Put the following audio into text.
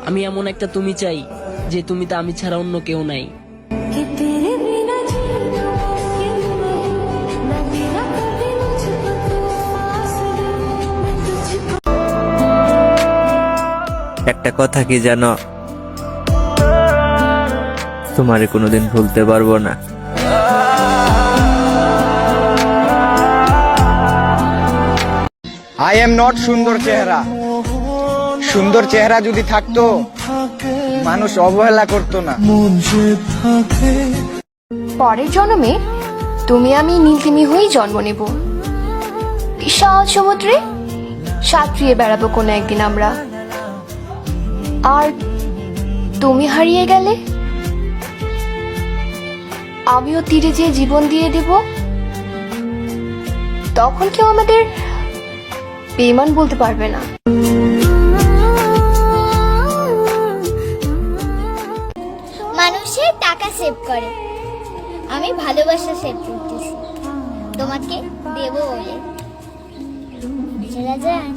আমি এমন একটা তুমি চাই যে তুমিতে আমি ছাড়া অন্য কেউ নাই। একটা কথা কি জানো, তোমারে কোনোদিন ভুলতে পারবো না। আই এম নট সুন্দর চেহারা। সুন্দর চেহারা যদি থাকতো মানুষ অবহেলা করতো না। পরের জন্মে তুমি আমি নীলতিমি হয়েই জন্ম নেব। বিশাল সমুদ্রে সাঁতরিয়ে বেড়াবো কোনো একদিন আমরা। আর তুমি হারিয়ে গেলে আমিও তীরে যেয়ে জীবন দিয়ে দেব। তখন কেউ আমাদের বেঈমান বলতে পারবে না। মানুষের টাকা সেভ করে, আমি ভালোবাসা সেভ করতেছি তোমাকে দেবো বলে। চলা যায়।